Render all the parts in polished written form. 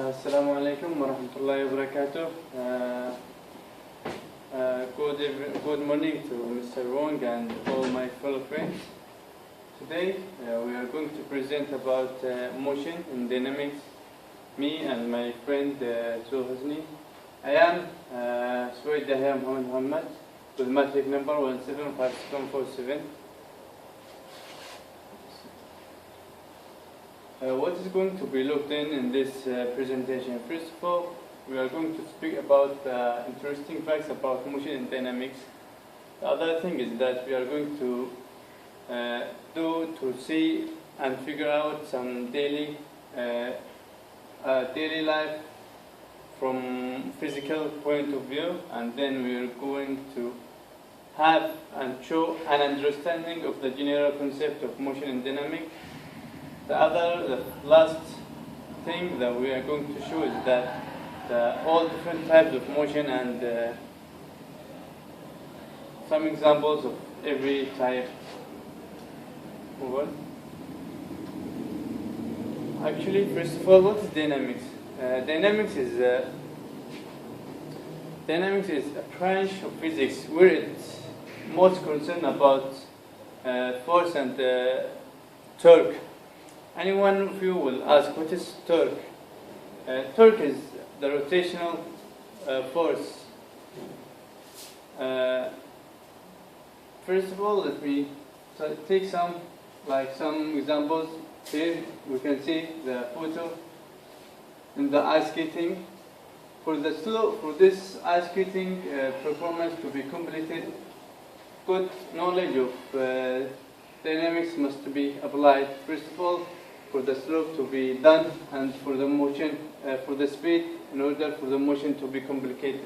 Assalamu alaikum wa rahmatullahi wa barakatuh. Good morning to Mr. Wong and all my fellow friends. Today we are going to present about motion and dynamics. Me and my friend Husni. I am Suwaid Yahya Muhammad with matric number 175747. What is going to be looked in this presentation? First of all, we are going to speak about interesting facts about motion and dynamics. The other thing is that we are going to see and figure out some daily life from physical point of view, and then we are going to have and show an understanding of the general concept of motion and dynamics. The last thing that we are going to show is that all different types of motion and some examples of every type. Move on. Actually, first of all, what is dynamics? Dynamics is a branch of physics where it's most concerned about force and torque. Any one of you will ask, what is torque? Torque is the rotational force. First of all, let me take some examples. Here we can see the photo in the ice skating. For this ice skating performance to be completed, good knowledge of dynamics must be applied. First of all, for the slope to be done, and for the motion, for the speed, in order for the motion to be completed.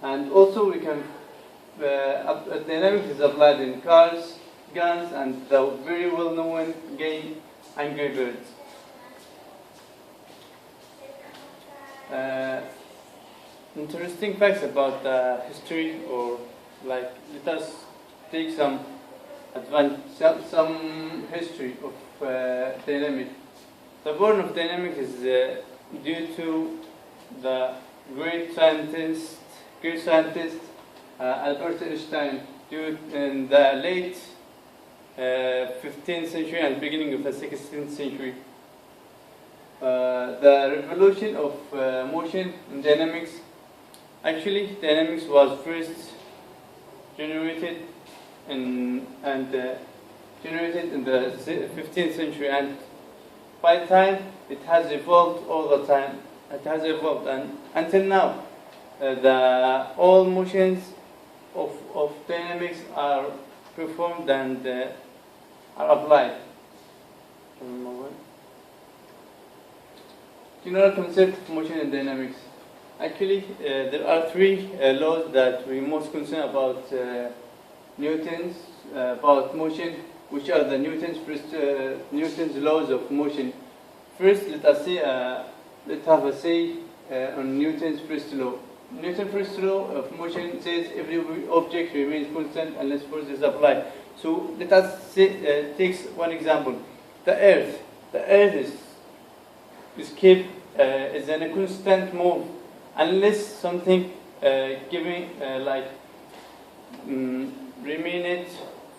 And also we can, dynamics is applied in cars, guns, and the very well-known game Angry Birds. Interesting facts about history, or let us take some history of dynamics. The born of dynamics is due to the great scientist Albert Einstein, in the late 15th century and beginning of the 16th century. The revolution of motion and dynamics. Actually, dynamics was first generated in the 15th century, and by the time it has evolved all the time. It has evolved, and until now, all motions of dynamics are performed and are applied. General concept of motion and dynamics. Actually, there are three laws that we most concern about Newton's about motion, which are the Newton's laws of motion. First, let's have a say on Newton's first law. Newton's first law of motion says every object remains constant unless force is applied. So let us take one example. The Earth is in a constant move unless something remain it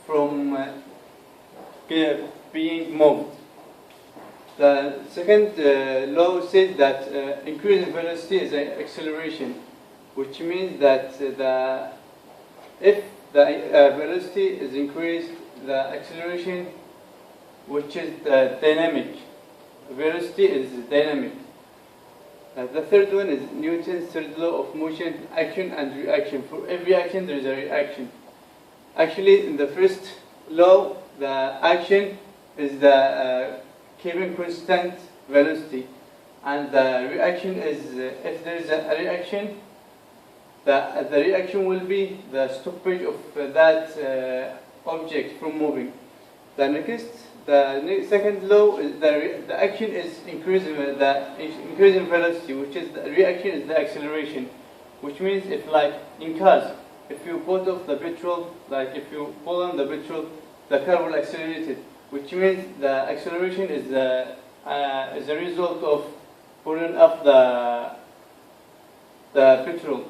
from being moved. The second law says that increase in velocity is an acceleration, which means that if the velocity is increased, the acceleration, which is the dynamic, velocity is dynamic. The third one is Newton's third law of motion, action and reaction. For every action, there is a reaction. Actually, in the first law, the action is the keeping constant velocity, and the reaction is if there is a reaction, the reaction will be the stoppage of that object from moving. The second law is the action is increasing velocity, which is the reaction is the acceleration, which means if in cars, if you put off the petrol, if you pull on the petrol, the car will accelerate it, which means the acceleration is a result of putting up the petrol.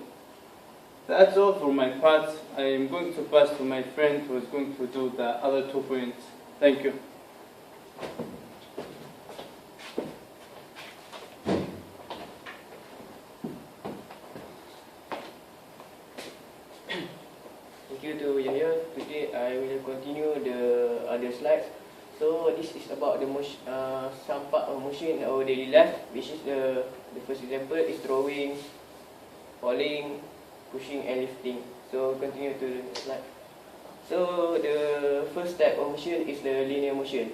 That's all for my part. I am going to pass to my friend who is going to do the other 2 points. Thank you. Thank you to Yahya. Today I will continue the other slides. So this is about the some part of motion in our daily life, which is the first example is drawing, falling, pushing and lifting. So continue to the next slide. So the first type of motion is the linear motion,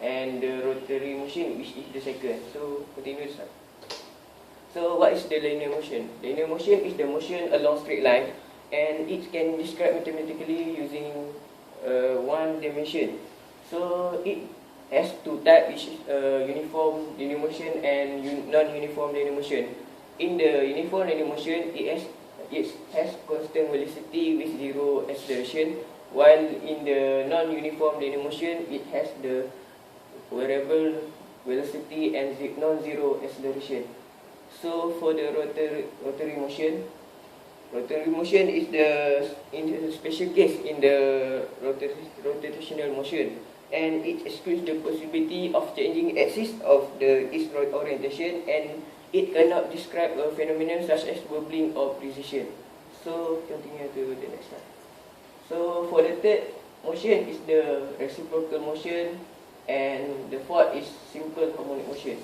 and the rotary motion, which is the second. So continue the slide. So what is the linear motion? Linear motion is the motion along straight line, and it can describe mathematically using one dimension. So it has two types, which is uniform linear motion and non-uniform linear motion. In the uniform linear motion, it has constant velocity with zero acceleration, while in the non-uniform linear motion, it has the variable velocity and non-zero acceleration. So for the rotary motion is the special case in the rotational motion, and it excludes the possibility of changing axis of its orientation, and it cannot describe a phenomenon such as wobbling or precession. So continue to the next slide. So for the third motion is the reciprocal motion, and the fourth is simple harmonic motion.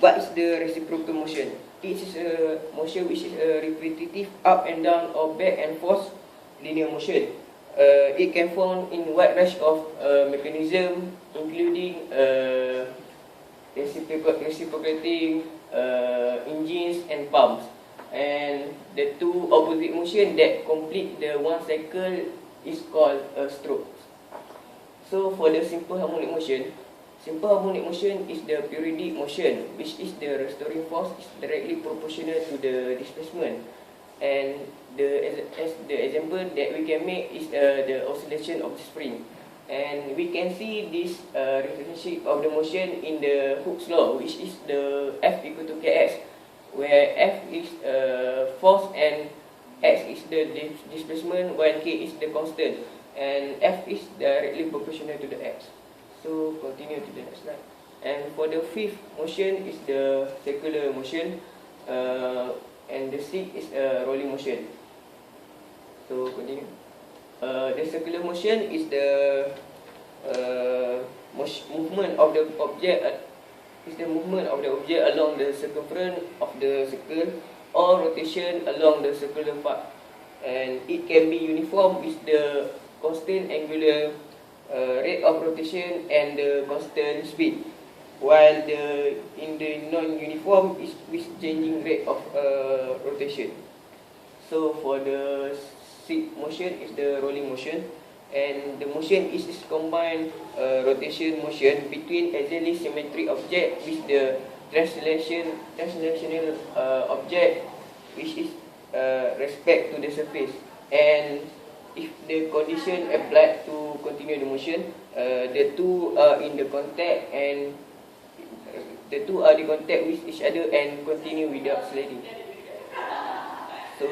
What is the reciprocal motion? It is a motion which is a repetitive up and down or back and forth linear motion. It can form in wide range of mechanism, including reciprocating engines and pumps. And the two opposite motion that complete the one cycle is called a stroke. So for the simple harmonic motion is the periodic motion, which is the restoring force is directly proportional to the displacement. And the example that we can make is the oscillation of the spring. And we can see this relationship of the motion in the Hooke's law, which is the F equal to Kx, where F is force and X is the displacement, while K is the constant, and F is directly proportional to the X. So continue to the next slide. And for the fifth motion is the circular motion, and the sixth is rolling motion. So continue. The circular motion is the movement of the object. Is the movement of the object along the circumference of the circle, or rotation along the circular path, and it can be uniform with the constant angular rate of rotation and the constant speed, while in the non-uniform is with changing rate of rotation. So for the sixth motion is the rolling motion, and the motion is combined rotation motion between axially symmetric object with the translational object, which is respect to the surface. And if the condition applied to continue the motion, the two are in the contact, and the two are in contact with each other and continue without sliding. So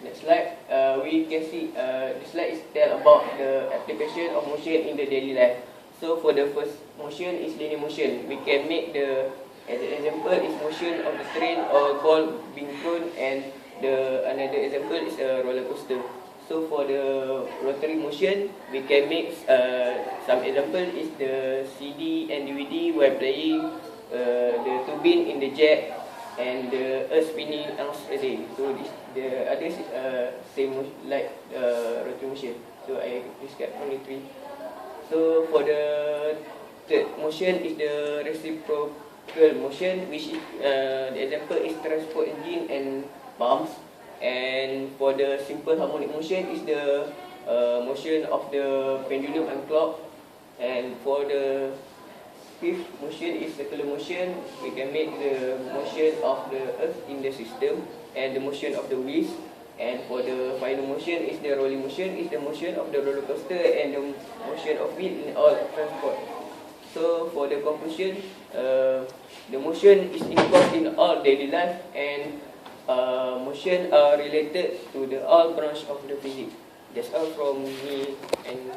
next slide, we can see the slide is tell about the application of motion in the daily life. So for the first motion is linear motion. We can make as an example is motion of the train or ball being thrown, and another example is a roller coaster. So for the rotary motion, we can make some example is the CD and DVD while playing, the turbine in the jet, and the earth spinning arms day. So the others is same like rotary motion. So I describe only three. So for the third motion is the reciprocal motion, which is the example is transport engine and pumps. And for the simple harmonic motion is the motion of the pendulum and clock. And for the fifth motion is circular motion. We can make the motion of the earth in the system and the motion of the wheels. And for the final motion is the rolling motion, is the motion of the roller coaster and the motion of wheel in all transport. So for the conclusion, the motion is involved in all daily life, and motion are related to the all branch of the physics. That's all from me, and